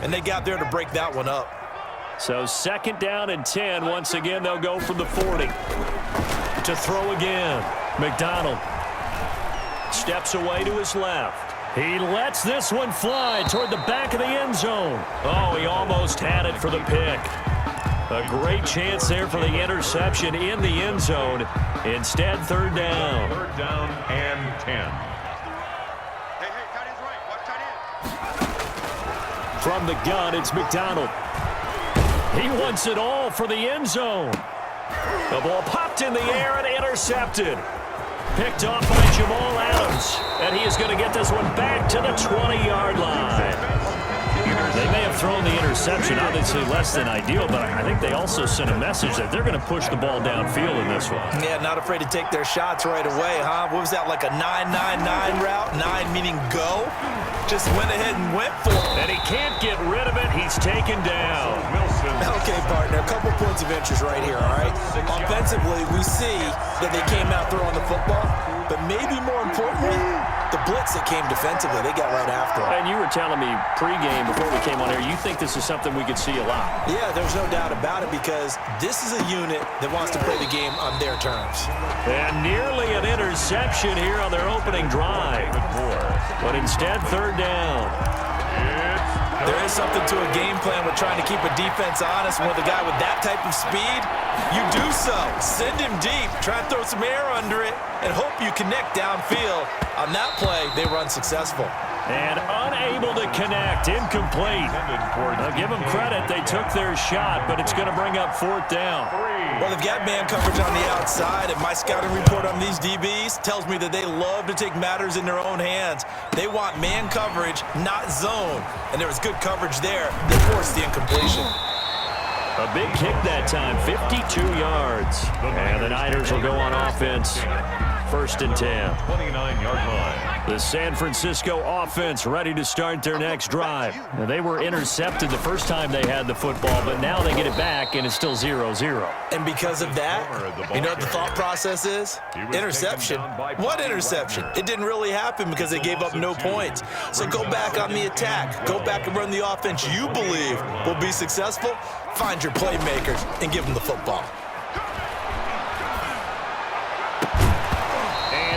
And they got there to break that one up. So 2nd down and 10. Once again, they'll go from the 40. To throw again. McDonald steps away to his left. He lets this one fly toward the back of the end zone. Oh, he almost had it for the pick. A great chance there for the interception in the end zone. Instead, 3rd down. 3rd down and 10. From the gun, it's McDonald. He wants it all for the end zone. The ball popped in the air and intercepted. Picked off by Jamal Adams. And he is going to get this one back to the 20-yard line. They may have thrown the interception, obviously less than ideal, but I think they also sent a message that they're going to push the ball downfield in this one. Yeah, not afraid to take their shots right away, huh? What was that, like a 9-9-9 route? 9 meaning go? Just went ahead and went for it. And he can't get rid of it. He's taken down. Okay, partner, a couple points of interest right here, all right? Offensively, we see that they came out throwing the football, but maybe more importantly, the blitz that came defensively, they got right after it. And you were telling me pregame before we came on here, you think this is something we could see a lot. Yeah, there's no doubt about it because this is a unit that wants to play the game on their terms. And nearly an interception here on their opening drive. But instead, 3rd down. There is something to a game plan with trying to keep a defense honest. With a guy with that type of speed, you do so. Send him deep, try and throw some air under it, and hope you connect downfield. On that play, they were unsuccessful. And unable to connect, incomplete. I'll give them credit, they took their shot, but it's going to bring up 4th down. Well, they've got man coverage on the outside, and my scouting report on these DBs tells me that they love to take matters in their own hands. They want man coverage, not zone. And there was good coverage there. They forced the incompletion. A big kick that time, 52 yards. And the Niners will go on offense. 1st and 10. 29-yard line. The San Francisco offense ready to start their next drive. Now, they were intercepted the first time they had the football, but now they get it back, and it's still 0-0. And because of that, you know what the thought process is? Interception. What interception? It didn't really happen because they gave up no points. So go back on the attack. Go back and run the offense you believe will be successful. Find your playmakers and give them the football.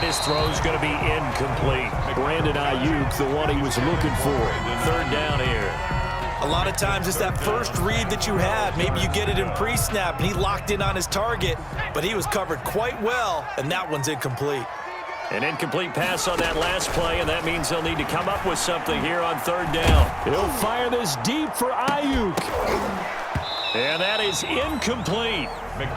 His throw is going to be incomplete. Brandon Ayuk, the one he was looking for. 3rd down here. A lot of times it's that first read that you have. Maybe you get it in pre-snap, and he locked in on his target, but he was covered quite well, and that one's incomplete. An incomplete pass on that last play, and that means they'll need to come up with something here on 3rd down. He'll fire this deep for Ayuk. And that is incomplete.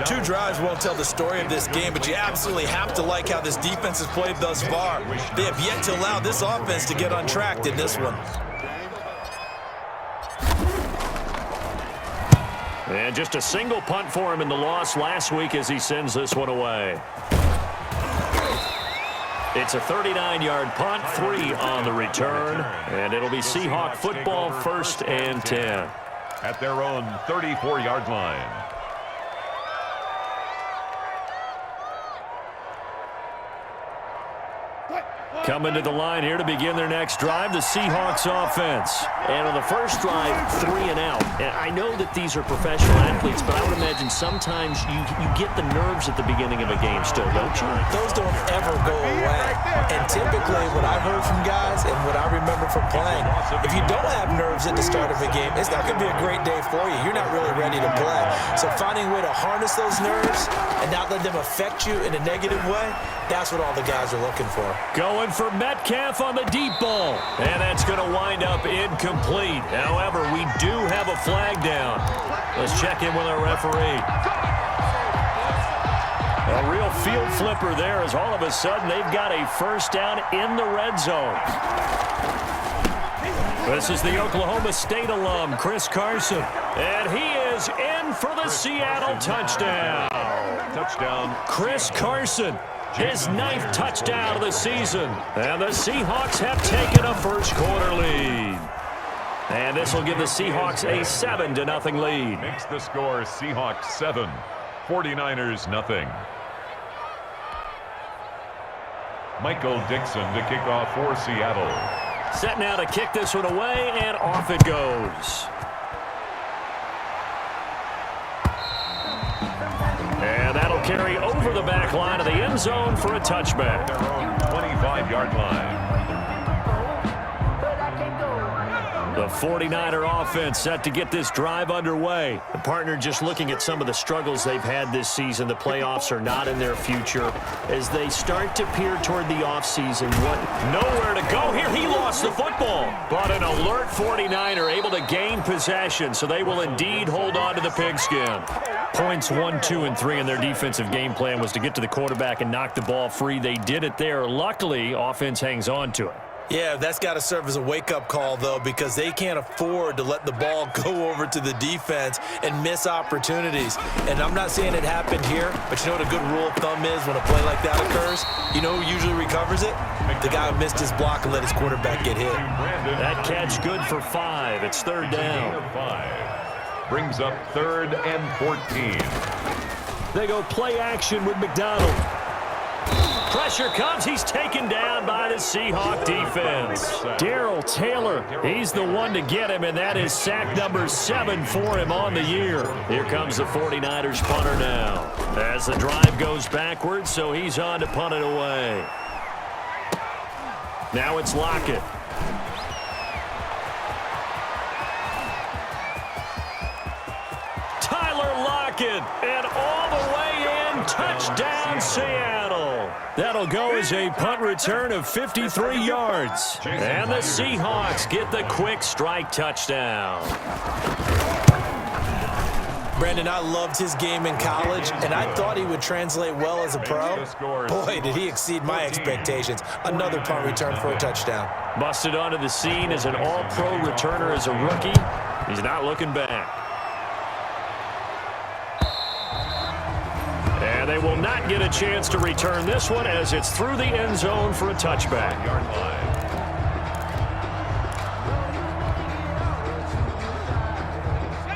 2 drives won't tell the story of this game, but you absolutely have to like how this defense has played thus far. They have yet to allow this offense to get untracked in this one. And just a single punt for him in the loss last week as he sends this one away. It's a 39-yard punt, 3 on the return, and it'll be Seahawk football, 1st and 10. At their own 34-yard line. Coming to the line here to begin their next drive, the Seahawks offense. And on the first drive, 3 and out. And I know that these are professional athletes, but I would imagine sometimes you get the nerves at the beginning of a game still, don't you? Those don't ever go away. And typically what I've heard from guys and what I remember from playing, if you don't have nerves at the start of a game, it's not going to be a great day for you. You're not really ready to play. So finding a way to harness those nerves and not let them affect you in a negative way, that's what all the guys are looking for. Going for Metcalf on the deep ball. And that's going to wind up incomplete. However, we do have a flag down. Let's check in with our referee. A real field flipper there as all of a sudden they've got a 1st down in the red zone. This is the Oklahoma State alum, Chris Carson. And he is in for the Seattle touchdown. Touchdown. Chris Carson. His 9th touchdown of the season. And the Seahawks have taken a first-quarter lead. And this will give the Seahawks a 7-0 lead. Makes the score Seahawks 7, 49ers nothing. Michael Dixon to kick off for Seattle. Set now to kick this one away, and off it goes. And that'll carry over the back line of the end zone for a touchback. Their own 25-yard line. The 49er offense set to get this drive underway. The partner just looking at some of the struggles they've had this season. The playoffs are not in their future. As they start to peer toward the offseason, nowhere to go here. He lost the football. But an alert 49er able to gain possession, so they will indeed hold on to the pigskin. Points 1, 2, and 3 in their defensive game plan was to get to the quarterback and knock the ball free. They did it there. Luckily, offense hangs on to it. Yeah, that's got to serve as a wake-up call, though, because they can't afford to let the ball go over to the defense and miss opportunities. And I'm not saying it happened here, but you know what a good rule of thumb is when a play like that occurs? You know who usually recovers it? The guy who missed his block and let his quarterback get hit. That catch good for 5. It's third down. Brings up 3rd and 14. They go play action with McDonald. Pressure comes. He's taken down by the Seahawk defense. Darrell Taylor, he's the one to get him, and that is sack number 7 for him on the year. Here comes the 49ers punter now. As the drive goes backwards, so he's on to punt it away. Now it's Lockett. Tyler Lockett, and all the way in, touchdown Seattle. That'll go as a punt return of 53 yards. And the Seahawks get the quick strike touchdown. Brandon, I loved his game in college, and I thought he would translate well as a pro. Boy, did he exceed my expectations. Another punt return for a touchdown. Busted onto the scene as an all-pro returner as a rookie. He's not looking back. And they will not get a chance to return this one as it's through the end zone for a touchback.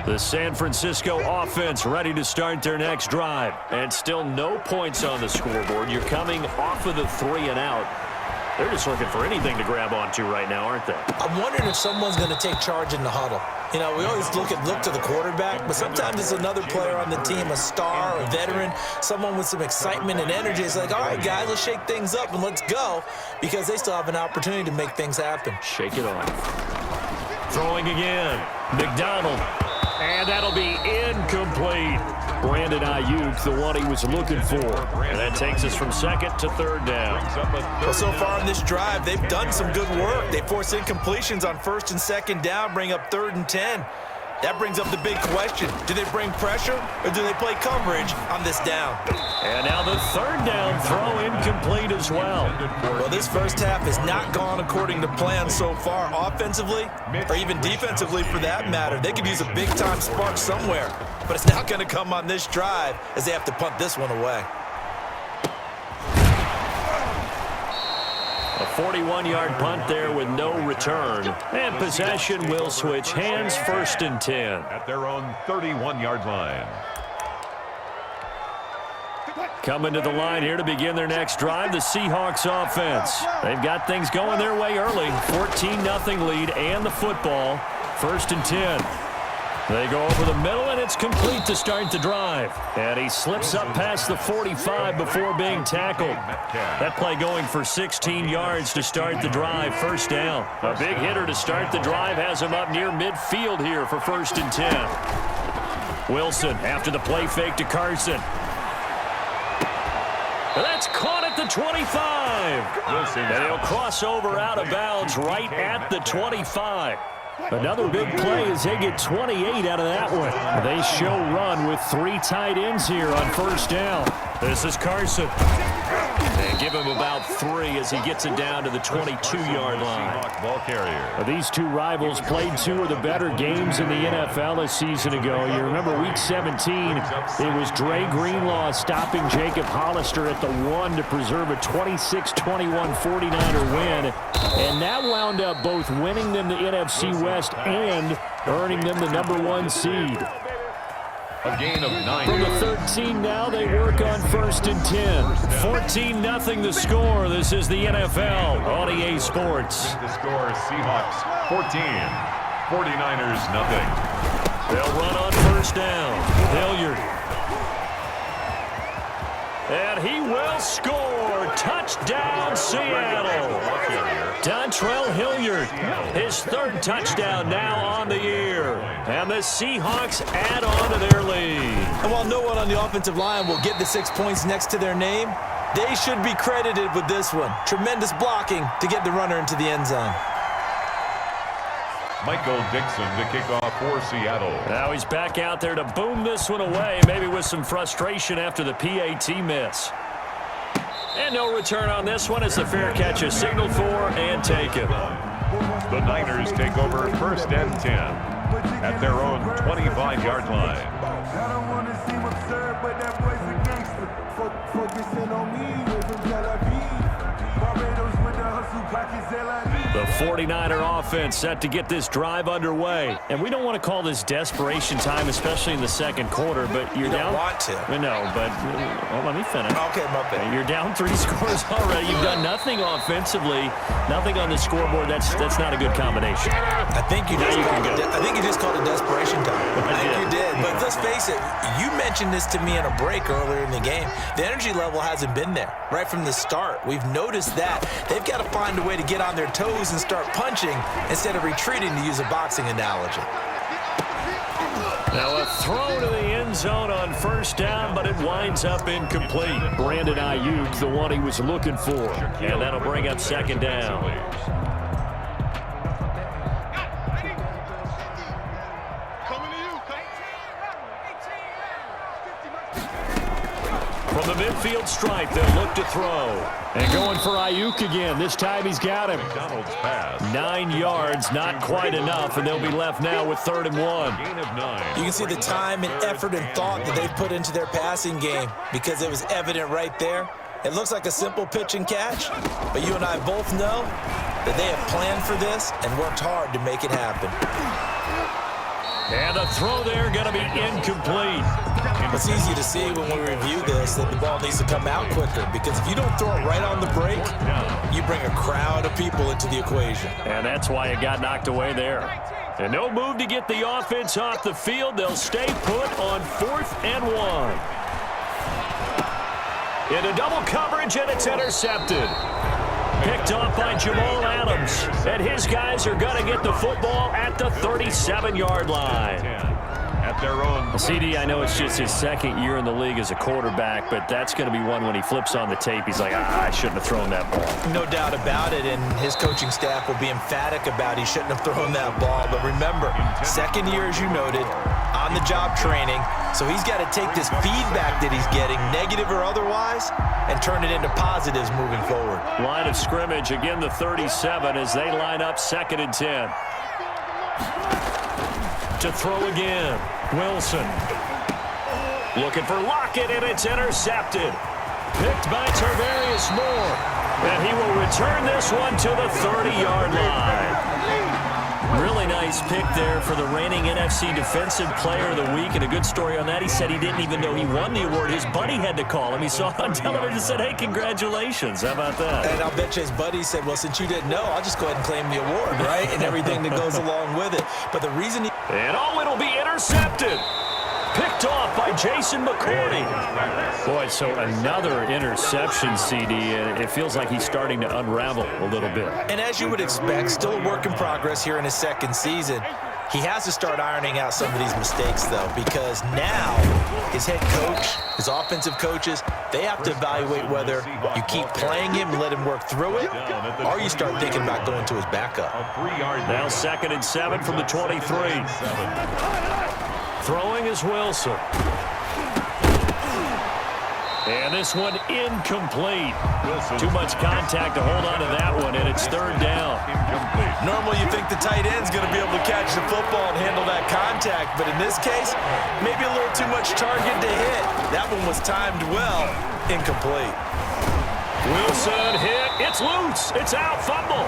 The San Francisco offense ready to start their next drive. And still no points on the scoreboard. You're coming off of the 3 and out. They're just looking for anything to grab onto right now, aren't they? I'm wondering if someone's going to take charge in the huddle. You know, we always look to the quarterback, but sometimes it's another player on the team, a star, a veteran, someone with some excitement and energy. It's like, all right, guys, let's shake things up and let's go, because they still have an opportunity to make things happen. Shake it off. Throwing again. McDonald. And that'll be incomplete. Brandon Ayuk, the one he was looking for. And that takes us from 2nd to 3rd down. Well, so far on this drive, they've done some good work. They force incompletions on 1st and 2nd down, bring up 3rd and 10. That brings up the big question. Do they bring pressure or do they play coverage on this down? And now the 3rd down throw incomplete as well. Well, this first half has not gone according to plan so far offensively or even defensively for that matter. They could use a big-time spark somewhere, but it's not going to come on this drive as they have to punt this one away. A 41-yard punt there with no return. And possession will switch hands, 1st and 10. At their own 31-yard line. Coming to the line here to begin their next drive, the Seahawks offense. They've got things going their way early. 14-0 lead and the football. 1st and 10. They go over the middle, and it's complete to start the drive. And he slips up past the 45 before being tackled. That play going for 16 yards to start the drive. 1st down. A big hitter to start the drive has him up near midfield here for 1st and 10. Wilson after the play fake to Carson. That's caught at the 25. And he'll cross over out of bounds right at the 25. Another big play as they get 28 out of that one. They show run with 3 tight ends here on 1st down. This is Carson. And give him about 3 as he gets it down to the 22-yard line. Ball carrier. These two rivals played 2 of the better games in the NFL a season ago. You remember Week 17, it was Dre Greenlaw stopping Jacob Hollister at the 1 to preserve a 26-21 49er win. And that wound up both winning them the NFC West and earning them the #1 seed. A gain of 9. From the 13 now, they work on 1st and 10. 14-0 the score. This is the NFL on EA Sports. The score, Seahawks 14, 49ers nothing. They'll run on 1st down. Hilliard. And he will score. Touchdown, Seattle. Dontrell Hilliard, his 3rd touchdown now on the year. And the Seahawks add on to their lead. And while no one on the offensive line will get the 6 points next to their name, they should be credited with this one. Tremendous blocking to get the runner into the end zone. Michael Dixon to kick off for Seattle. Now he's back out there to boom this one away, maybe with some frustration after the PAT miss. And no return on this one as the fair catch is signaled for and taken. The Niners take over 1st and 10 at their own 25-yard line. I don't want to seem absurd, but that boy's a gangster. Focusing on me, Barbados with the hustle pockets, The 49er offense set to get this drive underway. And we don't want to call this desperation time, especially in the 2nd quarter, but you're down. You don't want to. No, but let me finish. Okay, my bad. You're down 3 scores already. You've done nothing offensively, nothing on the scoreboard. That's not a good combination. I think you just called it desperation time. I think you did. But let's face it, you mentioned this to me in a break earlier in the game. The energy level hasn't been there right from the start. We've noticed that. They've got to find a way to get on their toes and start punching instead of retreating, to use a boxing analogy. Now a throw to the end zone on 1st down, but it winds up incomplete. Brandon Ayuk, the one he was looking for. And that'll bring up 2nd down. From the midfield stripe, they'll look to throw. And going for Ayuk again. This time he's got him. McDonald's pass. 9 yards, not quite enough, and they'll be left now with 3rd and 1. Gain of 9. You can see the time and effort and thought that they've put into their passing game because it was evident right there. It looks like a simple pitch and catch, but you and I both know that they have planned for this and worked hard to make it happen. And the throw there going to be incomplete. It's easy to see when we review this that the ball needs to come out quicker, because if you don't throw it right on the break, you bring a crowd of people into the equation. And that's why it got knocked away there. And no move to get the offense off the field. They'll stay put on 4th and 1. Into double coverage, and it's intercepted. Picked off by Jamal Adams. And his guys are going to get the football at the 37-yard line. At their own. CD, I know it's just his 2nd year in the league as a quarterback, but that's going to be one when he flips on the tape. He's like, I shouldn't have thrown that ball. No doubt about it, and his coaching staff will be emphatic about he shouldn't have thrown that ball. But remember, 2nd year, as you noted, on-the-job training, so he's got to take this feedback that he's getting, negative or otherwise, and turn it into positives moving forward. Line of scrimmage, again the 37 as they line up 2nd and 10. To throw again, Wilson. Looking for Lockett, and it's intercepted. Picked by Tarvarius Moore. And he will return this one to the 30-yard line. Really nice pick there for the reigning NFC Defensive Player of the Week, and a good story on that. He said he didn't even know he won the award. His buddy had to call him. He saw it on television and said, hey, congratulations. How about that? And I'll bet you his buddy said, well, since you didn't know, I'll just go ahead and claim the award, right? And everything that goes along with it. But the reason he... And it'll be intercepted. Picked off by Jason McCourty. Boy, so another interception, CD, and it feels like he's starting to unravel a little bit. And as you would expect, still a work in progress here in his 2nd season. He has to start ironing out some of these mistakes, though, because now his head coach, his offensive coaches, they have to evaluate whether you keep playing him and let him work through it, or you start thinking about going to his backup. Now 2nd and 7 from the 23. Throwing is Wilson. And this one incomplete. Too much contact to hold on to that one, and it's 3rd down. Normally you think the tight end's going to be able to catch the football and handle that contact, but in this case, maybe a little too much target to hit. That one was timed well. Incomplete. Wilson hit. It's loose. It's out. Fumble.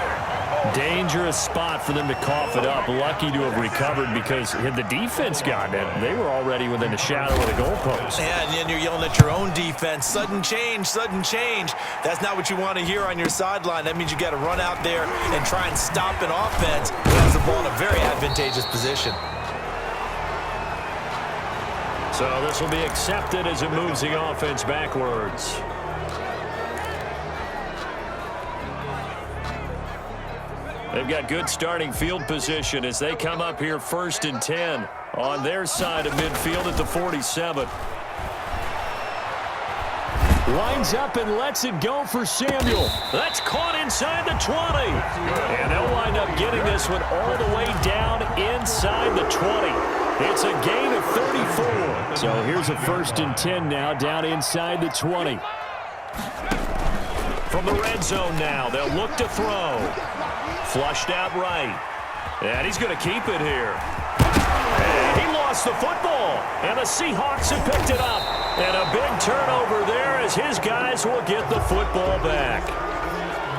Dangerous spot for them to cough it up. Lucky to have recovered because had the defense gotten it, they were already within the shadow of the goalpost. Yeah, and then you're yelling at your own defense. Sudden change, sudden change. That's not what you want to hear on your sideline. That means you got to run out there and try and stop an offense who has the ball in a very advantageous position. So this will be accepted as it moves the offense backwards. They've got good starting field position as they come up here 1st and 10 on their side of midfield at the 47. Lines up and lets it go for Samuel. That's caught inside the 20. And they'll wind up getting this one all the way down inside the 20. It's a gain of 34. So here's a 1st and 10 now down inside the 20. From the red zone now, they'll look to throw. Flushed out right. And he's going to keep it here. And he lost the football. And the Seahawks have picked it up. And a big turnover there as his guys will get the football back.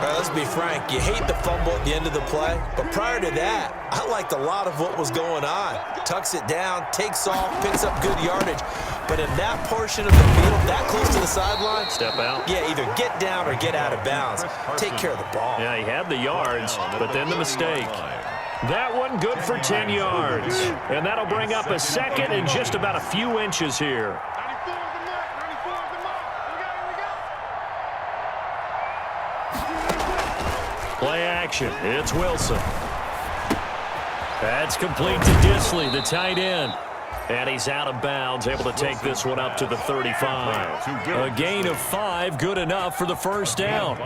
All right, let's be frank. You hate the fumble at the end of the play. But prior to that, I liked a lot of what was going on. Tucks it down, takes off, picks up good yardage. But in that portion of the field, that close to the sideline, step out. Yeah, either get down or get out of bounds. Take care of the ball. Yeah, he had the yards, but then the mistake. That one good for 10 yards. And that'll bring up a second and just about a few inches here. Play action. It's Wilson. That's complete to Disley, the tight end. And he's out of bounds, able to take this one up to the 35. A gain of 5, good enough for the first down.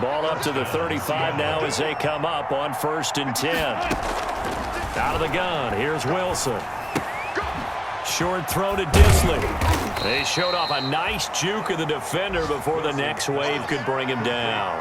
Ball up to the 35 now as they come up on 1st and 10. Out of the gun, here's Wilson. Short throw to Disley. They showed off a nice juke of the defender before the next wave could bring him down.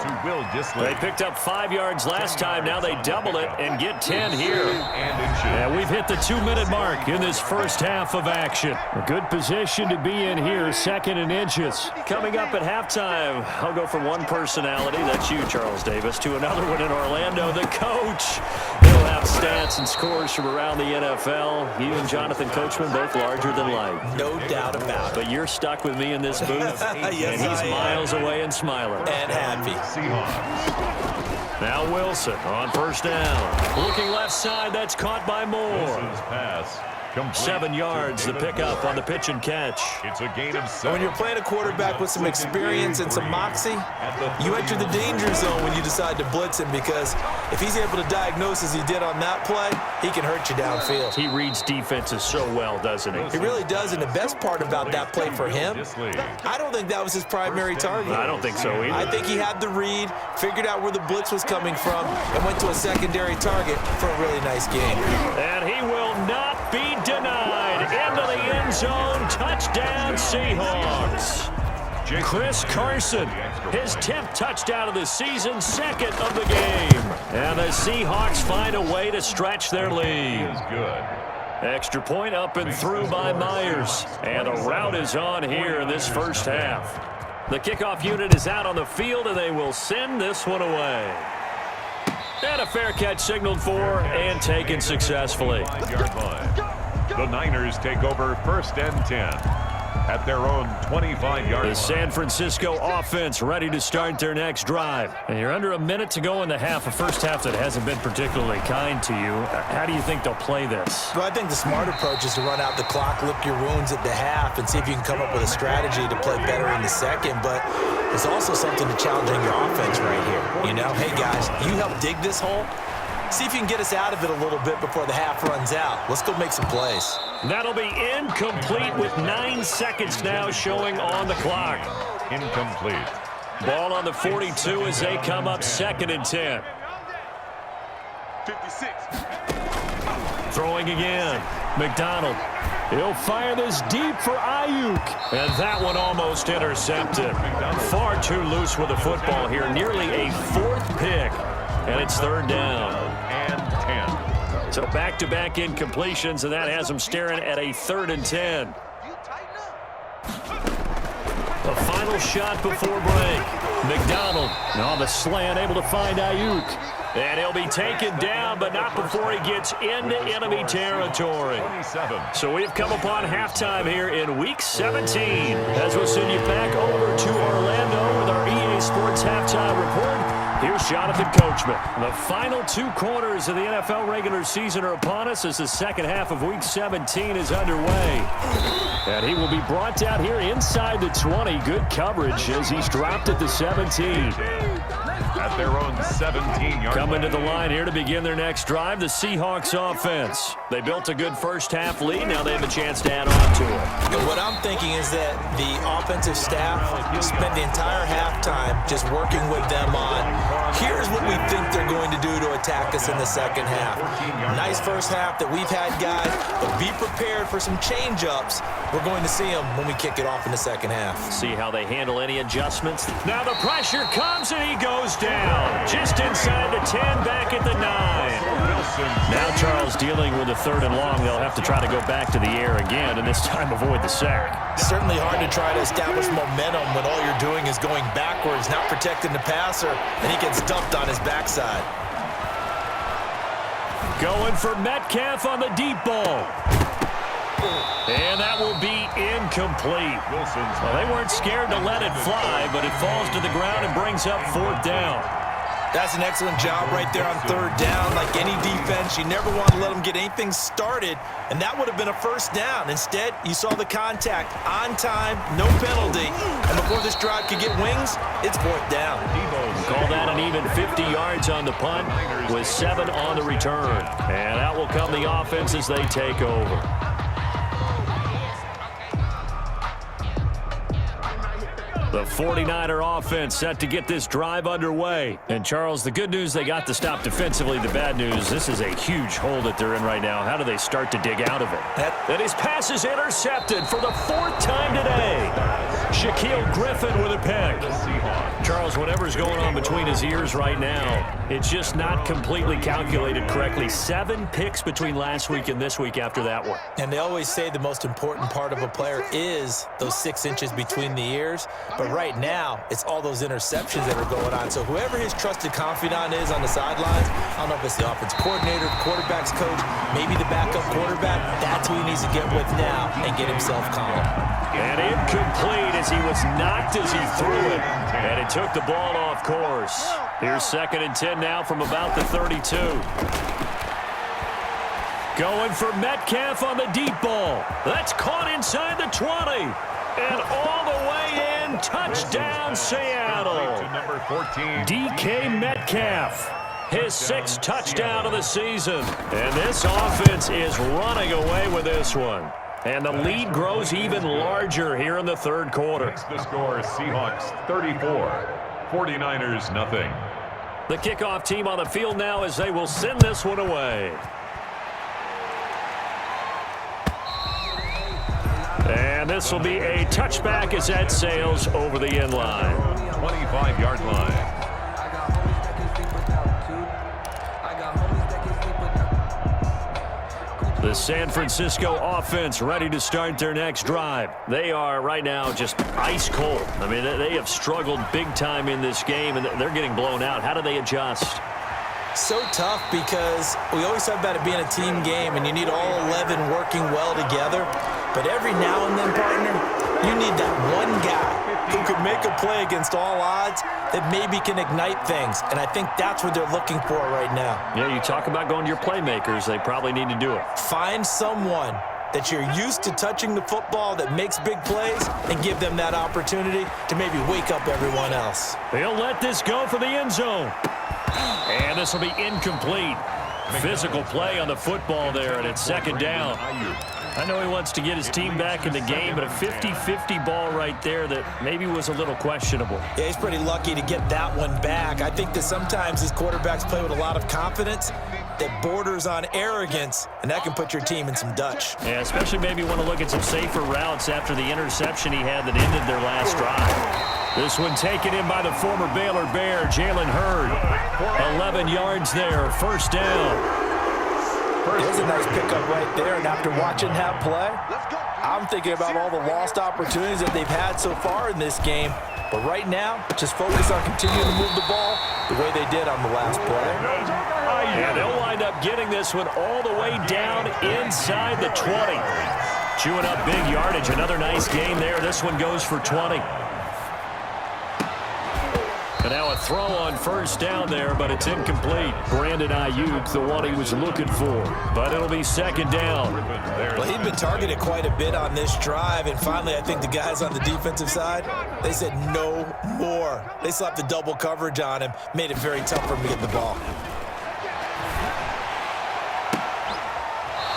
They picked up 5 yards last time. Now they double it and get 10 here. And we've hit the 2-minute mark in this first half of action. A good position to be in here, 2nd and inches. Coming up at halftime, I'll go from one personality, that's you, Charles Davis, to another one in Orlando, the coach. He'll have stats and scores from around the NFL. You and Jonathan Coachman both larger than life. No doubt about it. But you're stuck with me in this booth, yes, and he's miles away and smiling. And happy. Now Wilson on 1st down. Looking left side, that's caught by Moore. 7 yards, the pickup on the pitch and catch. It's a gain of 7. When you're playing a quarterback with some experience and some moxie, you enter the danger zone when you decide to blitz him, because if he's able to diagnose as he did on that play, he can hurt you downfield. He reads defenses so well, doesn't he? He really does, and the best part about that play for him, I don't think that was his primary target. I don't think so either. I think he had the read, figured out where the blitz was coming from, and went to a secondary target for a really nice game. And he will not be denied. Into the end zone. Touchdown, Seahawks. Chris Carson, his 10th touchdown of the season, 2nd of the game. And the Seahawks find a way to stretch their lead. Extra point up and through by Myers. And the route is on here in this first half. The kickoff unit is out on the field, and they will send this one away. And a fair catch signaled for and taken successfully. The Niners take over 1st and 10 at their own 25-yard line. The San Francisco offense ready to start their next drive. And you're under a minute to go in the half, a first half that hasn't been particularly kind to you. How do you think they'll play this? Well, I think the smart approach is to run out the clock, lick your wounds at the half, and see if you can come up with a strategy to play better in the second. But there's also something to challenging your offense right here. You know, hey, guys, you help dig this hole. See if you can get us out of it a little bit before the half runs out. Let's go make some plays. That'll be incomplete with 9 seconds now showing on the clock. Incomplete. Ball on the 42 as they come up 2nd and 10. 56. Throwing again. McDonald. He'll fire this deep for Ayuk. And that one almost intercepted. Far too loose with the football here. Nearly a 4th pick. And it's 3rd down. And 10. So back-to-back incompletions, and that has them staring at a 3rd and 10. The final shot before break. McDonald, on the slant, able to find Ayuk. And he'll be taken down, but not before he gets into enemy territory. So we've come upon halftime here in Week 17. As we'll send you back over to Orlando with our EA Sports Halftime Report. Here's Jonathan Coachman. The final 2 quarters of the NFL regular season are upon us as the second half of Week 17 is underway. And he will be brought down here inside the 20. Good coverage as he's dropped at the 17. At their own 17-yard Coming to the line here to begin their next drive, the Seahawks offense. They built a good first-half lead. Now they have a chance to add on to it. And what I'm thinking is that the offensive staff spent the entire halftime just working with them on, here's what we think they're going to do to attack us in the second half. Nice first half that we've had, guys, but be prepared for some change-ups. We're going to see them when we kick it off in the second half. See how they handle any adjustments. Now the pressure comes and he goes down. Just inside the 10, back at the 9. Now Charles dealing with a 3rd and long. They'll have to try to go back to the air again and this time avoid the sack. Certainly hard to try to establish momentum when all you're doing is going backwards, not protecting the passer, and he gets dumped on his backside. Going for Metcalf on the deep ball. And that will be incomplete. Well, they weren't scared to let it fly, but it falls to the ground and brings up 4th down. That's an excellent job right there on 3rd down. Like any defense, you never want to let them get anything started, and that would have been a 1st down. Instead, you saw the contact on time, no penalty, and before this drive could get wings, it's 4th down. Call that an even 50 yards on the punt with 7 on the return. And out will come the offense as they take over. The 49er offense set to get this drive underway. And, Charles, the good news, they got to stop defensively. The bad news, this is a huge hole that they're in right now. How do they start to dig out of it? And his pass is intercepted for the 4th time today. Shaquille Griffin with a pick. Charles, whatever's going on between his ears right now, it's just not completely calculated correctly. 7 picks between last week and this week after that one. And they always say the most important part of a player is those 6 inches between the ears. But right now, it's all those interceptions that are going on. So whoever his trusted confidant is on the sidelines, I don't know if it's the offense coordinator, quarterback's coach, maybe the backup quarterback, that's who he needs to get with now and get himself calm. And incomplete as he was knocked as he threw it. And it took the ball off course. Here's 2nd and 10 now from about the 32. Going for Metcalf on the deep ball. That's caught inside the 20. And all the way in, touchdown Seattle. Number 14. DK Metcalf, his 6th touchdown of the season. And this offense is running away with this one. And the lead grows even larger here in the 3rd quarter. The score, Seahawks 34, 49ers nothing. The kickoff team on the field now as they will send this one away. And this will be a touchback as that sails over the end line. 25-yard line. The San Francisco offense ready to start their next drive. They are right now just ice cold. I mean, they have struggled big time in this game, and they're getting blown out. How do they adjust? So tough because we always talk about it being a team game, and you need all 11 working well together. But every now and then, partner, you need that one guy who could make a play against all odds that maybe can ignite things. And I think that's what they're looking for right now. Yeah, you talk about going to your playmakers. They probably need to do it. Find someone that you're used to touching the football that makes big plays and give them that opportunity to maybe wake up everyone else. They'll let this go for the end zone. And this will be incomplete. Physical play on the football there, and it's 2nd down. I know he wants to get his team back in the game, but a 50-50 ball right there that maybe was a little questionable. Yeah, he's pretty lucky to get that one back. I think that sometimes these quarterbacks play with a lot of confidence that borders on arrogance, and that can put your team in some Dutch. Yeah, especially maybe want to look at some safer routes after the interception he had that ended their last drive. This one taken in by the former Baylor Bear, Jalen Hurd. 11 yards there, 1st down. There's a nice pickup right there, and after watching that play, I'm thinking about all the lost opportunities that they've had so far in this game. But right now, just focus on continuing to move the ball the way they did on the last play. Yeah, they'll wind up getting this one all the way down inside the 20. Chewing up big yardage. Another nice gain there. This one goes for 20. And now a throw on first down there, but it's incomplete. Brandon Ayuk, the one he was looking for. But it'll be second down. Well, he'd been targeted quite a bit on this drive, and finally I think the guys on the defensive side, they said no more. They slapped the double coverage on him, made it very tough for him to get the ball.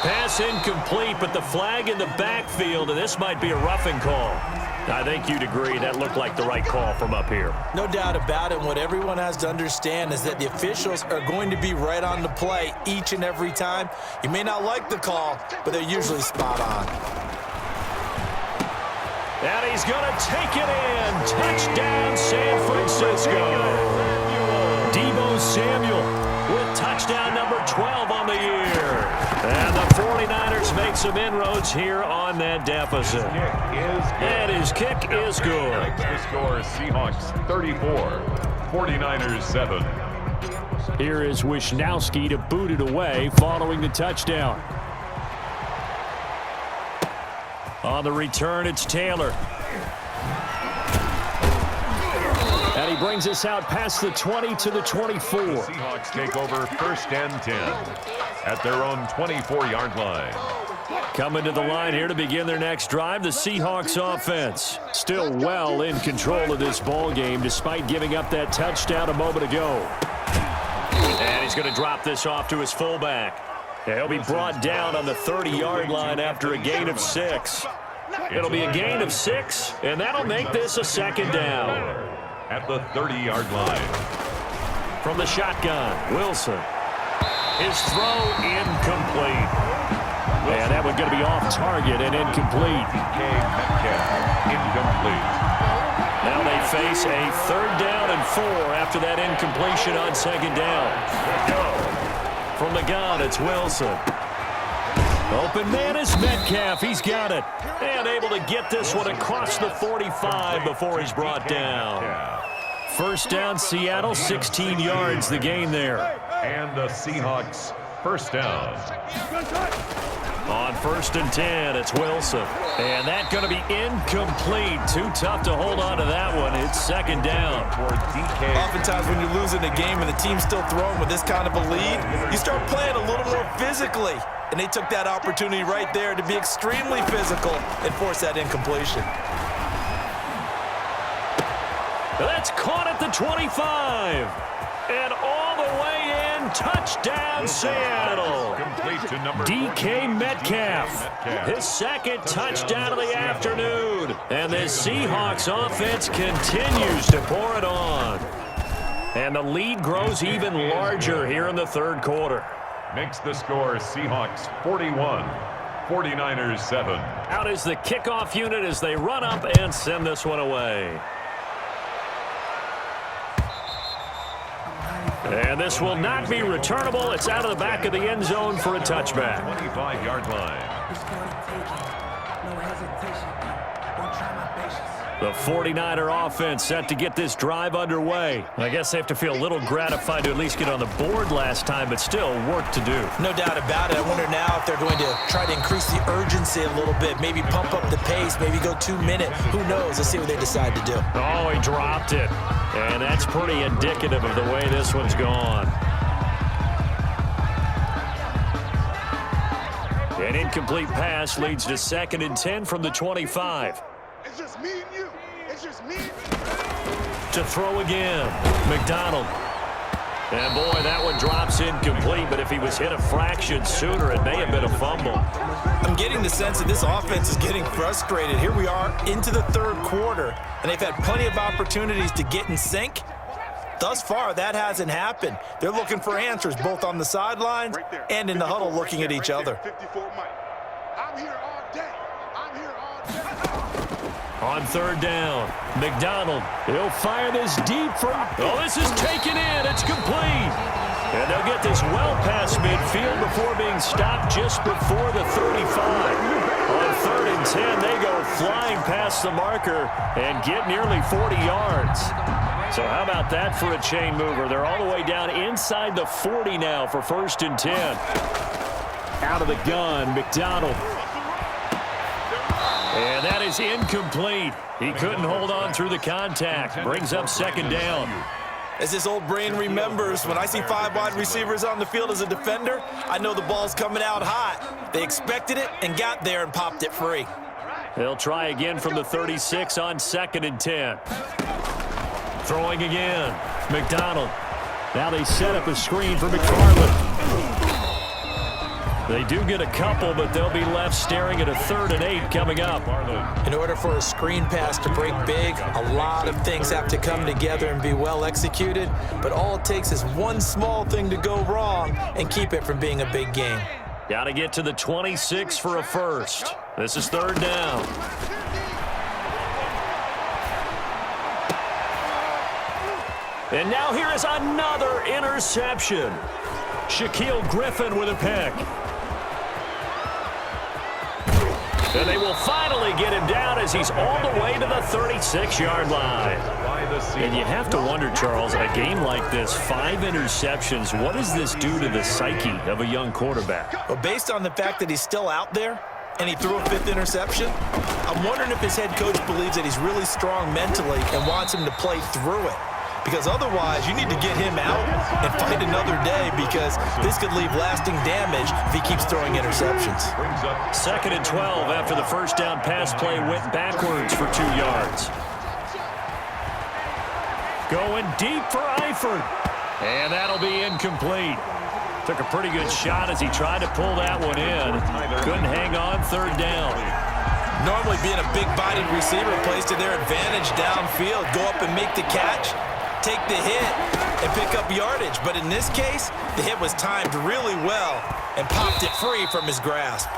Pass incomplete, but the flag in the backfield, and this might be a roughing call. I think you'd agree that looked like the right call from up here. No doubt about it. What everyone has to understand is that the officials are going to be right on the play each and every time. You may not like the call, but they're usually spot on. And he's going to take it in. Touchdown, San Francisco. Deebo Samuel with touchdown number 12 on the year. And the 49ers make some inroads here on that deficit. And his kick is good. The score, Seahawks 34, 49ers 7. Here is Wisnowski to boot it away following the touchdown. On the return, it's Taylor. And he brings us out past the 20 to the 24. The Seahawks take over first and 10 at their own 24-yard line. Coming to the line here to begin their next drive, the Seahawks offense. Still well in control of this ball game despite giving up that touchdown a moment ago. And he's going to drop this off to his fullback. He'll be brought down on the 30-yard line after a gain of 6. It'll be a gain of 6, and that'll make this a second down. At the 30-yard line. From the shotgun, Wilson. His throw incomplete. And that one going to be off target and incomplete. DK Metcalf, incomplete. Now they face a 3rd down and 4 after that incompletion on second down. From the gun, it's Wilson. Open man is Metcalf. He's got it. And able to get this one across the 45 before he's brought down. First down, Seattle, 16 yards, the gain there. And the Seahawks first down. On 1st and 10, it's Wilson. And that's going to be incomplete. Too tough to hold on to that one. It's second down. Oftentimes when you're losing a game and the team's still throwing with this kind of a lead, you start playing a little more physically. And they took that opportunity right there to be extremely physical and force that incompletion. That's caught at the 25. And all the way in, touchdown Seattle. DK Metcalf, his second touchdown of the afternoon. And this Seahawks offense continues to pour it on. And the lead grows even larger here in the 3rd quarter. Makes the score Seahawks 41, 49ers 7. Out is the kickoff unit as they run up and send this one away. And this will not be returnable. It's out of the back of the end zone for a touchback. 25-yard line. The 49er offense set to get this drive underway. I guess they have to feel a little gratified to at least get on the board last time, but still work to do. No doubt about it. I wonder now if they're going to try to increase the urgency a little bit, maybe pump up the pace, maybe go 2-minute. Who knows? Let's see what they decide to do. Oh, he dropped it. And that's pretty indicative of the way this one's gone. An incomplete pass leads to 2nd and 10 from the 25. It's just me and you. It's just me. To throw again, McDonald. And boy, that one drops incomplete, but if he was hit a fraction sooner, it may have been a fumble. I'm getting the sense that this offense is getting frustrated. Here we are into the 3rd quarter, and they've had plenty of opportunities to get in sync. Thus far, that hasn't happened. They're looking for answers both on the sidelines and in the huddle looking at each other. 54 Mike. I'm here all day. I'm here all day. On 3rd down, McDonald. He'll fire this deep from... Oh, this is taken in. It's complete. And they'll get this well past midfield before being stopped just before the 35. On 3rd and 10. They go flying past the marker and get nearly 40 yards. So how about that for a chain mover? They're all the way down inside the 40 now for 1st and 10. Out of the gun, McDonald. And that is incomplete. He couldn't hold on through the contact. Brings up 2nd down. As this old brain remembers, when I see 5 wide receivers on the field as a defender, I know the ball's coming out hot. They expected it and got there and popped it free. They'll try again from the 36 on 2nd and 10. Throwing again. McDonald. Now they set up a screen for McFarland. They do get a couple, but they'll be left staring at a 3rd and 8 coming up. In order for a screen pass to break big, a lot of things have to come together and be well executed, but all it takes is one small thing to go wrong and keep it from being a big game. Got to get to the 26 for a first. This is 3rd down. And now here is another interception. Shaquille Griffin with a pick. And they will finally get him down as he's all the way to the 36-yard line. And you have to wonder, Charles, a game like this, 5 interceptions, what does this do to the psyche of a young quarterback? Well, based on the fact that he's still out there and he threw a 5th interception, I'm wondering if his head coach believes that he's really strong mentally and wants him to play through it. Because otherwise, you need to get him out and fight another day, because this could leave lasting damage if he keeps throwing interceptions. 2nd and 12 after the 1st down pass play went backwards for 2 yards. Going deep for Eifert. And that'll be incomplete. Took a pretty good shot as he tried to pull that one in. Couldn't hang on 3rd down. Normally being a big-bodied receiver plays to their advantage downfield. Go up and make the catch, take the hit, and pick up yardage. But in this case, the hit was timed really well and popped it free from his grasp.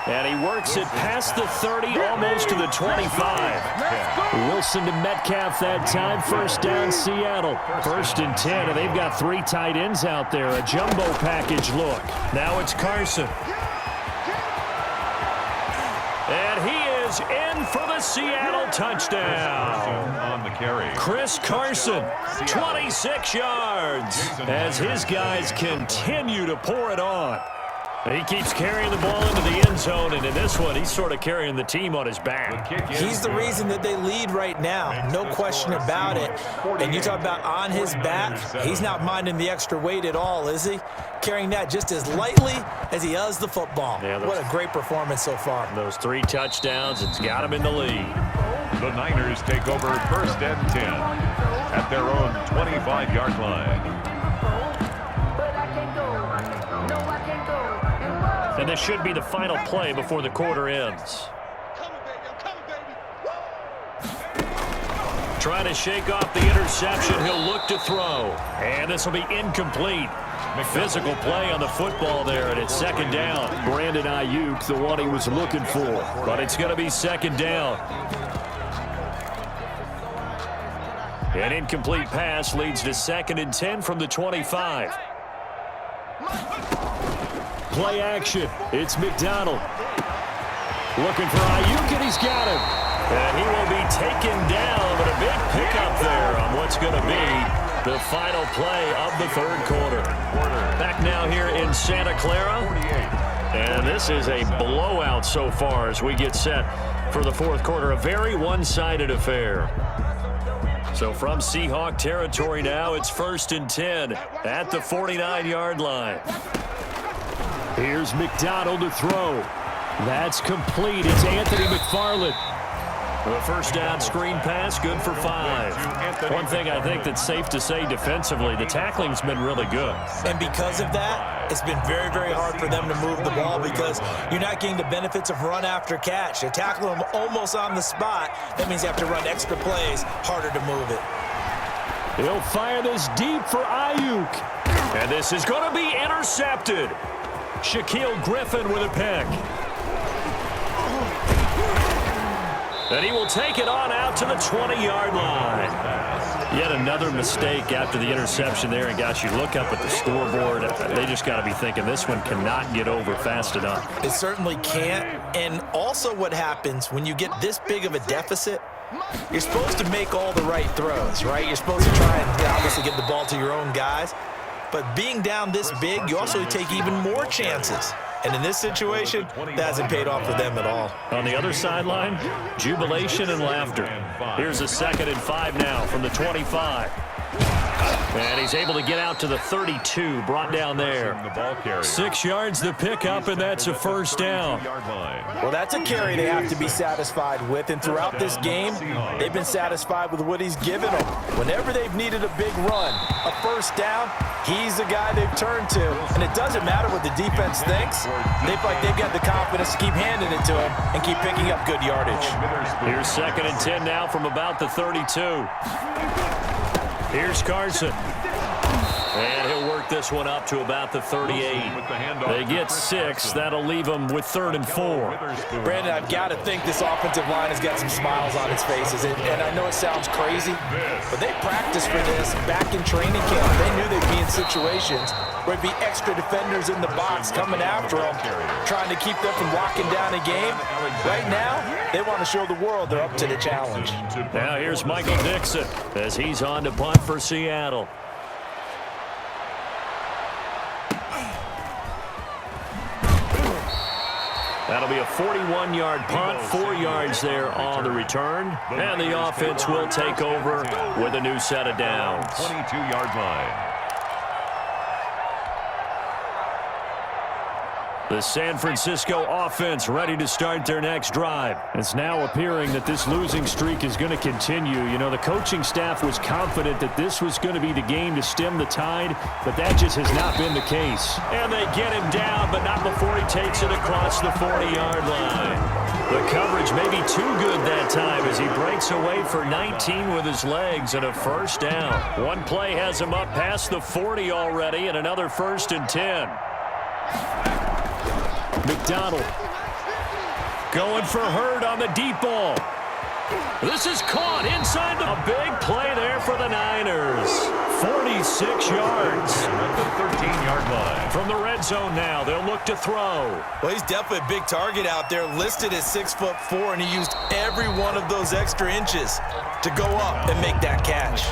And he works it past the 30, almost to the 25. Wilson to Metcalf that time. 1st down, Seattle. 1st and 10, and they've got 3 tight ends out there. A jumbo package look. Now it's Carson. And he is in for the Seattle touchdown. On the carry. Chris Carson, 26 yards, as his guys continue to pour it on. He keeps carrying the ball into the end zone, and in this one, he's sort of carrying the team on his back. He's the reason that they lead right now, no question about it. And you talk about on his back, he's not minding the extra weight at all, is he? Carrying that just as lightly as he does the football. Yeah, what a great performance so far. Those 3 touchdowns, it's got him in the lead. The Niners take over 1st and 10 at their own 25-yard line. And this should be the final play before the quarter ends. Trying to shake off the interception. He'll look to throw. And this will be incomplete. Physical play on the football there, and it's 2nd down. Brandon Ayuk, the one he was looking for. But it's going to be 2nd down. An incomplete pass leads to 2nd and 10 from the 25. Play action. It's McDonald. Looking for Ayuk, and he's got him. And he will be taken down, but a big pickup there on what's going to be the final play of the 3rd quarter. Back now here in Santa Clara. And this is a blowout so far as we get set for the 4th quarter. A very one-sided affair. So from Seahawk territory now, it's 1st and 10 at the 49-yard line. Here's McDonald to throw. That's complete. It's Anthony McFarland. The 1st down screen pass, good for 5. One thing I think that's safe to say defensively, the tackling's been really good. And because of that, it's been very, very hard for them to move the ball, because you're not getting the benefits of run after catch. They're tackling them almost on the spot. That means you have to run extra plays, harder to move it. He'll fire this deep for Ayuk. And this is going to be intercepted. Shaquille Griffin with a pick. And he will take it on out to the 20-yard line. Yet another mistake after the interception there. And, gosh, you look up at the scoreboard. They just got to be thinking this one cannot get over fast enough. It certainly can't. And also what happens when you get this big of a deficit, you're supposed to make all the right throws, right? You're supposed to try and obviously get the ball to your own guys. But being down this big, you also take even more chances. And in this situation, that hasn't paid off for them at all. On the other sideline, jubilation and laughter. Here's a 2nd and 5 now from the 25. And he's able to get out to the 32, brought down there. 6 yards the pickup, and that's a first down. Well, that's a carry they have to be satisfied with, and throughout this game, they've been satisfied with what he's given them. Whenever they've needed a big run, a first down, he's the guy they've turned to. And it doesn't matter what the defense thinks. They feel like they've got the confidence to keep handing it to him and keep picking up good yardage. Here's 2nd and 10 now from about the 32. Here's Carson. And he'll work this one up to about the 38. They get 6. That'll leave them with 3rd and 4. Brandon, I've got to think this offensive line has got some smiles on its faces. And I know it sounds crazy, but they practiced for this back in training camp. They knew they'd be in situations where it'd be extra defenders in the box coming after them, trying to keep them from locking down a game. Right now, they want to show the world they're up to the challenge. Now here's Michael Dixon as he's on to punt for Seattle. That'll be a 41-yard punt, 4 yards there on the return. And the offense will take over with a new set of downs. 22-yard line. The San Francisco offense ready to start their next drive. It's now appearing that this losing streak is going to continue. You know, the coaching staff was confident that this was going to be the game to stem the tide, but that just has not been the case. And they get him down, but not before he takes it across the 40-yard line. The coverage may be too good that time as he breaks away for 19 with his legs and a first down. One play has him up past the 40 already and another 1st and 10. McDonald going for Hurd on the deep ball. This is caught inside a big play there for the Niners. 46 yards. At the 13-yard line. From the red zone now, they'll look to throw. Well, he's definitely a big target out there, listed at 6'4", and he used every one of those extra inches to go up and make that catch.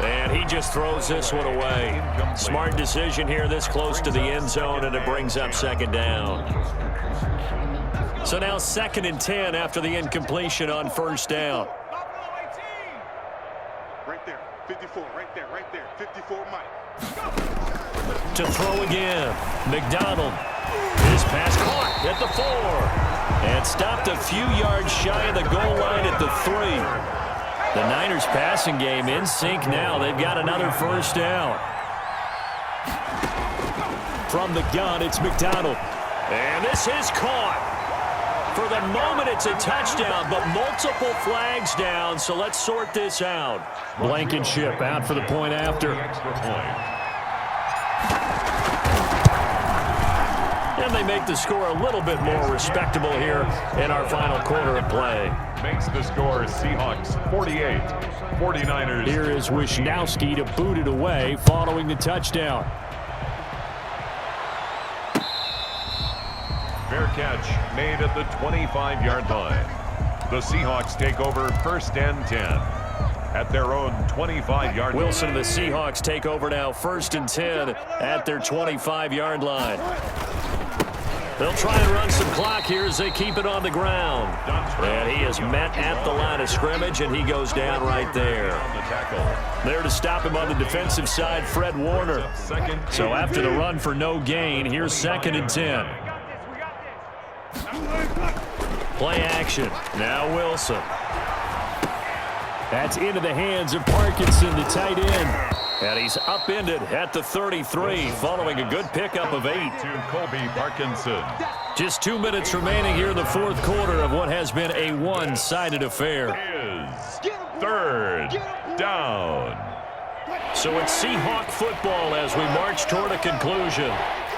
And he just throws this one away. Smart decision here this close to the end zone, and it brings up 2nd down. So now 2nd and 10 after the incompletion on 1st down. Right there, 54, right there, 54, Mike. To throw again. McDonald. His pass caught at the 4. And stopped a few yards shy of the goal line at the 3. The Niners passing game in sync now. They've got another first down. From the gun, it's McDonald. And this is caught. For the moment, it's a touchdown, but multiple flags down, so let's sort this out. Blankenship out for the point after. And they make the score a little bit more respectable here in our final quarter of play. Makes the score Seahawks 48, 49ers. Here is Wisnowski to boot it away following the touchdown. Fair catch made at the 25-yard line. The Seahawks take over 1st and 10 at their own 25-yard line. Wilson and the Seahawks take over now 1st and 10 at their 25-yard line. They'll try and run some clock here as they keep it on the ground. And he is met at the line of scrimmage, and he goes down right there. There to stop him on the defensive side, Fred Warner. So after the run for no gain, here's 2nd and 10. Play action. Now Wilson. That's into the hands of Parkinson, the tight end. And he's upended at the 33 following a good pickup of 8. To Colby Parkinson. Just 2 minutes remaining here in the 4th quarter of what has been a one-sided affair. Is 3rd down. So it's Seahawk football as we march toward a conclusion.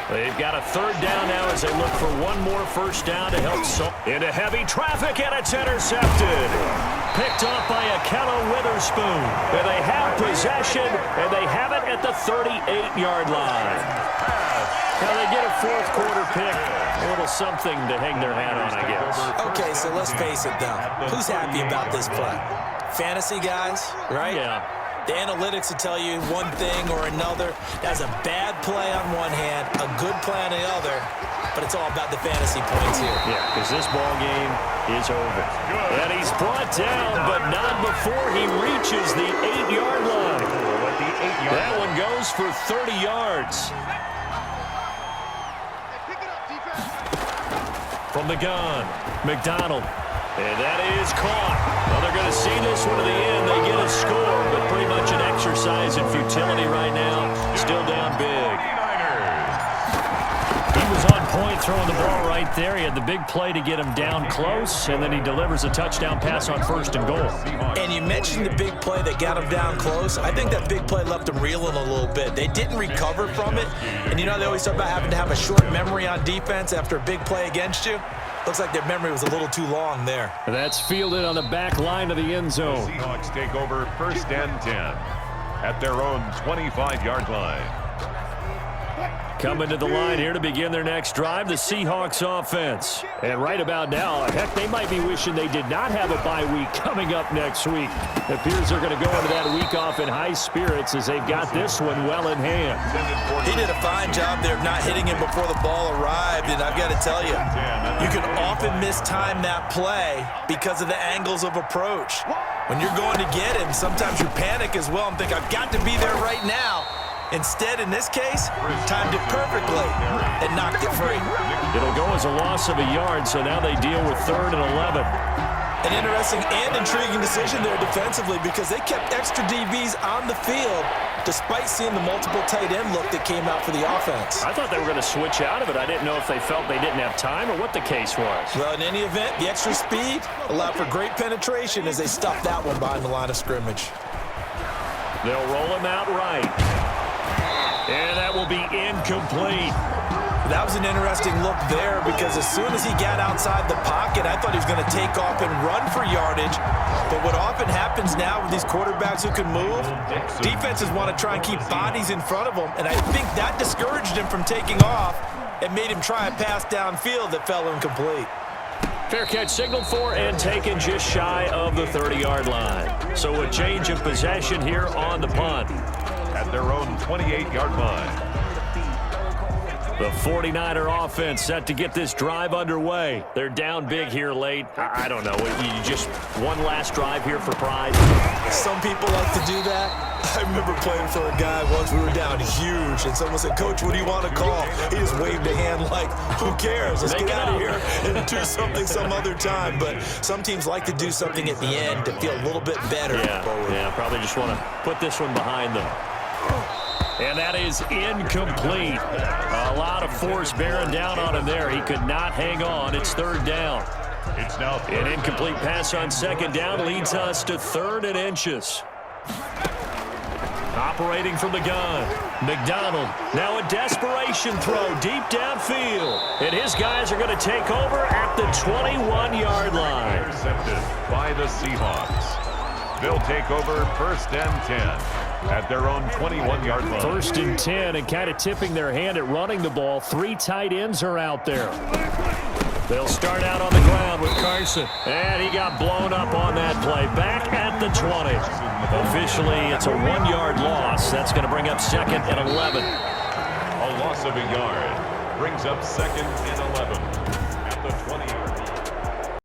They've got a third down now as they look for one more first down to help into heavy traffic, and it's intercepted. Picked off by Akello Witherspoon. And they have possession, and they have it at the 38-yard line. Now they get a fourth quarter pick. A little something to hang their hat on, I guess. Okay, so let's face it, though. Who's happy about this play? Fantasy guys, right? Yeah. The analytics will tell you one thing or another. That's a bad play on one hand, a good play on the other, but it's all about the fantasy points here. Yeah, because this ball game is over. And he's brought down, but not before he reaches the 8-yard line. That one goes for 30 yards. From the gun, McDonald. And that is caught. Well, they're going to see this one to the end. They get a score, but pretty much an exercise in futility right now. Still down big. He was on point throwing the ball right there. He had the big play to get him down close, and then he delivers a touchdown pass on first and goal. And you mentioned the big play that got him down close. I think that big play left him reeling a little bit. They didn't recover from it. And you know they always talk about having to have a short memory on defense after a big play against you. Looks like their memory was a little too long there. That's fielded on the back line of the end zone. The Seahawks take over first and 10 at their own 25-yard line. Coming to the line here to begin their next drive, the Seahawks offense. And right about now, heck, they might be wishing they did not have a bye week coming up next week. It appears they're going to go into that week off in high spirits as they've got this one well in hand. He did a fine job there of not hitting him before the ball arrived, and I've got to tell you, you can often mistime that play because of the angles of approach. When you're going to get him, sometimes you panic as well and think, I've got to be there right now. Instead, in this case, timed it perfectly and knocked it free. It'll go as a loss of a yard, so now they deal with 3rd and 11. An interesting and intriguing decision there defensively because they kept extra DBs on the field despite seeing the multiple tight end look that came out for the offense. I thought they were going to switch out of it. I didn't know if they felt they didn't have time or what the case was. Well, in any event, the extra speed allowed for great penetration as they stuffed that one behind the line of scrimmage. They'll roll him out right. And that will be incomplete. That was an interesting look there because as soon as he got outside the pocket, I thought he was going to take off and run for yardage. But what often happens now with these quarterbacks who can move, defenses want to try and keep bodies in front of them, and I think that discouraged him from taking off and made him try a pass downfield that fell incomplete. Fair catch signaled for and taken just shy of the 30-yard line. So a change of possession here on the punt. At their own 28-yard line. The 49er offense set to get this drive underway. They're down big here late. I don't know. You just one last drive here for pride. Some people like to do that. I remember playing for a guy once. We were down huge, and someone said, Coach, what do you want to call? He just waved a hand like, who cares? Let's get out of here and do something some other time. But some teams like to do something at the end to feel a little bit better. Yeah, probably just want to put this one behind them. And that is incomplete. A lot of force bearing down on him there. He could not hang on. It's 3rd down. It's now an incomplete pass on 2nd down leads us to 3rd and inches. Operating from the gun, McDonald. Now a desperation throw deep downfield. And his guys are going to take over at the 21-yard line. Intercepted by the Seahawks. They'll take over first and 10 at their own 21-yard line. 1st and 10, and kind of tipping their hand at running the ball. 3 tight ends are out there. They'll start out on the ground with Carson. And he got blown up on that play. Back at the 20. Officially, it's a 1-yard loss. That's going to bring up 2nd and 11. A loss of a yard brings up 2nd and 11 at the 20-yard line.